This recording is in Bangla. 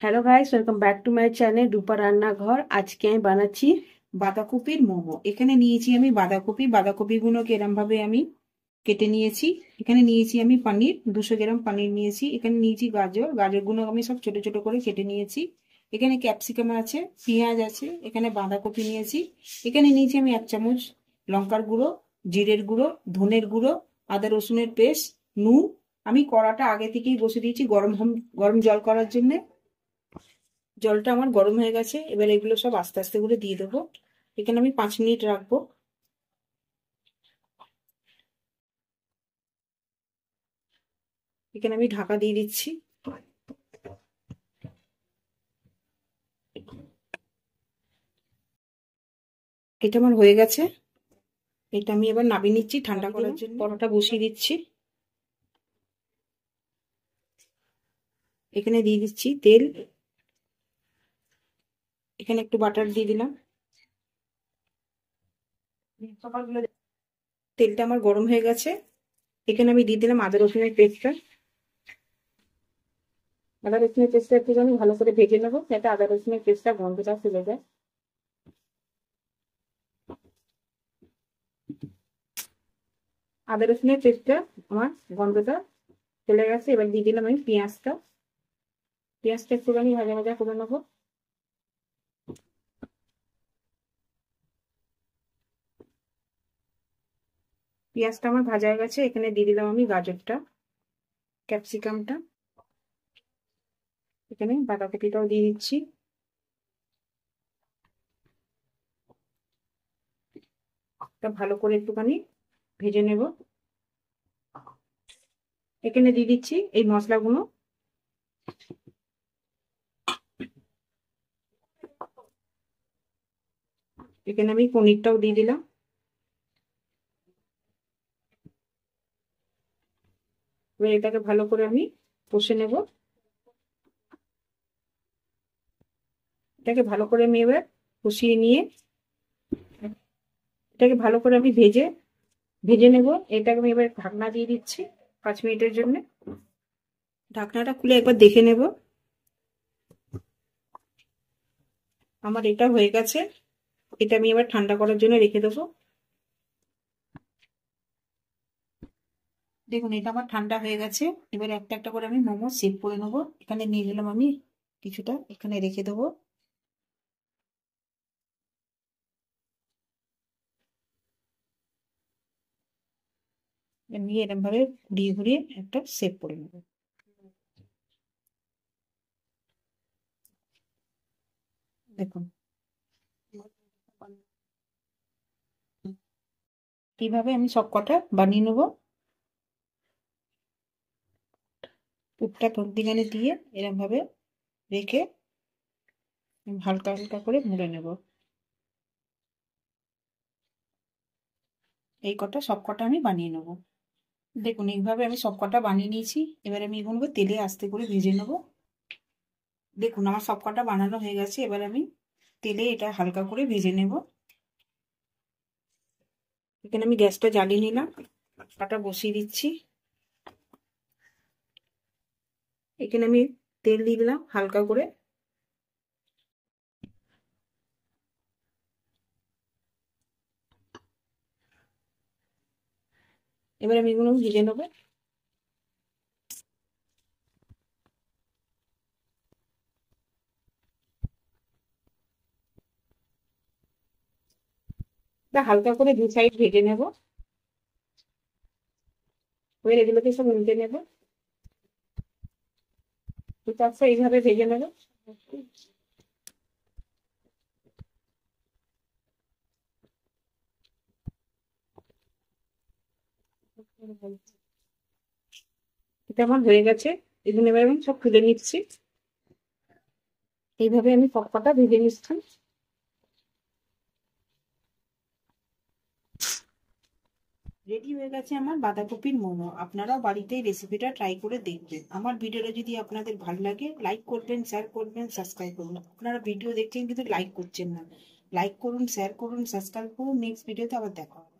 Hello guys, welcome back to my channel Rupa Rannaghar. আজকে আমি বানাচ্ছি বাঁধাকপির মোমো। এখানে নিয়েছি আমি বাঁধাকপিগুলোকে এরম ভাবে আমি কেটে নিয়েছি। এখানে নিয়েছি আমি পানির 200 গ্রাম পানির নিয়েছি। এখানে নিয়েছি গাজরগুলো আমি সব ছোট ছোট করে কেটে নিয়েছি। এখানে ক্যাপসিকাম আছে, পেঁয়াজ আছে, এখানে বাঁধাকপি নিয়েছি। এখানে নিয়েছি আমি 1 চামচ লঙ্কার গুঁড়ো, জিরের গুঁড়ো, ধনের গুঁড়ো, আদা রসুনের পেস্ট, নুন। আমি কড়াটা আগে থেকেই বসে দিয়েছি গরম জল করার জন্য। জলটা আমার গরম হয়ে গেছে। এবার এগুলো সব আস্তে আস্তে করে দিয়ে দেবো। এখানে আমি 5 মিনিট রাখবো। এখানে আমি ঢাকা দিয়ে দিচ্ছি। এটা আমার হয়ে গেছে। এটা আমি এবার নামিয়ে নিচ্ছি ঠান্ডা করার জন্য। কড়াটা বসিয়ে দিচ্ছি। এখানে দিয়ে দিচ্ছি তেল। এখানে একটু বাটার দিয়ে দিলাম। তেলটা আমার গরম হয়ে গেছে। এখানে আমি দিয়ে দিলাম আদা রসুনের পেস্টটা। আদা রসুনের পেস্টটা একটু আমি ভালো করে ভেজে নেবো, যাতে আদা রসুনের পেস্টটা গন্ধটা চলে যায়। আদা রসুনের পেস্টটা আমার গন্ধটা চলে গেছে। এবার দিয়ে দিলাম আমি পেঁয়াজটা। পেঁয়াজটা একটুখানি ভাজা ভাজা করে নেবো। পেঁয়াজটা আমার ভাজা হয়ে গেছে। এখানে দিয়ে দিলাম আমি গাজরটা, ক্যাপসিকামটা, এখানে বাঁধাকপিটাও দিয়ে দিচ্ছি। ভালো করে একটুখানি ভেজে নেব। এখানে দিয়ে দিচ্ছি এই মশলাগুলো। এখানে আমি পনিরটাও দিয়ে দিলাম। এবার এটাকে ভালো করে আমি কষে নেব। এটাকে ভালো করে আমি এবার কষিয়ে নিয়ে এটাকে ভালো করে আমি ভেজে নেব। এটাকে আমি এবার ঢাকনা দিয়ে দিচ্ছি 5 মিনিটের জন্য। ঢাকনাটা খুলে একবার দেখে নেব। আমার এটা হয়ে গেছে। এটা আমি এবার ঠান্ডা করার জন্য রেখে দেবো। দেখুন, এটা আমার ঠান্ডা হয়ে গেছে। এবার একটা একটা করে আমি মোমো সেভ করে নেবো। এখানে নিয়ে নিলাম আমি কিছুটা, এখানে রেখে দেবো। নিয়ে এরকম ভাবে ঘুরিয়ে ঘুরিয়ে একটা সেভ করে নেবো। দেখুন কিভাবে আমি সব কটা বানিয়ে নেবো। পুরটা মধ্যিখানে দিয়ে এরকম ভাবে রেখে হালকা হালকা করে মুড়ে নেব। এই কটা সব কটা আমি বানিয়ে নেবো। দেখুন এইভাবে আমি সব কটা বানিয়ে নিয়েছি। এবার আমি এগুলো তেলে আস্তে করে ভেজে নেব। দেখুন আমার সব কটা বানানো হয়ে গেছে। এবার আমি তেলে এটা হালকা করে ভেজে নেব। এখানে আমি গ্যাসটা জ্বালিয়ে নিলাম, কটা বসিয়ে দিচ্ছি। এখানে আমি তেল দিয়ে দিলাম হালকা করে। এবার আমি এগুলো ভেজে নেবো। হালকা করে 2 সাইড ভেজে নেব। এবার এগুলোকে সব উল্টে নেব। তারপর এইভাবে ভেজে নেব। এটা আমার হয়ে গেছে। এগুলো এবার আমি সব তুলে নিচ্ছি। এইভাবে আমি সব কটা ভেজে নিচ্ছি। রেডি হয়ে গেছে আমার বাঁধাকপির মোমো। আপনারাও বাড়িতে এই রেসিপিটা ট্রাই করে দেখবেন। আমার ভিডিওটা যদি আপনাদের ভালো লাগে, লাইক করবেন, শেয়ার করবেন, সাবস্ক্রাইব করবেন। আপনারা ভিডিও দেখছেন কিন্তু লাইক করছেন না। লাইক করুন, শেয়ার করুন, সাবস্ক্রাইব করুন। নেক্সট ভিডিওতে আবার দেখা হবে।